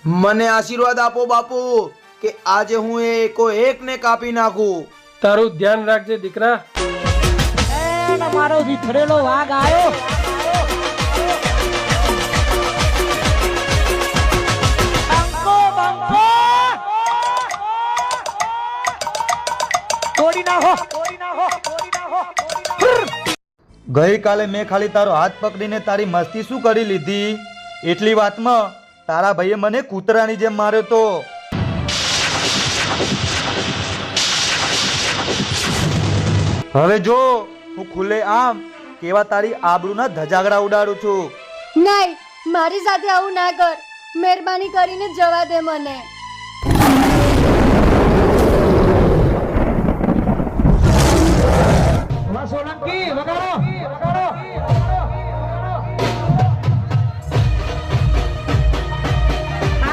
મને આશીર્વાદ આપો બાપુ કે આજે હું એકો એકને કાપી નાખું. તારું ધ્યાન રાખજે દીકરા. મારો વિખરેલો વાઘ આવ્યો. ગઈકાલે મેં ખાલી તારો હાથ પકડીને તારી મસ્તી શું કરી લીધી? એટલી વાતમાં તારા ભાઈએ મને કૂતરાની જેમ માર્યો તો. હવે જો હું ખુલ્લે આમ કેવા તારી આબરૂના ધજાગરા ઉડાડું છું. નહીં, મારી સાથે આવું ના કર. મહેરબાની કરીને જવા દે મને.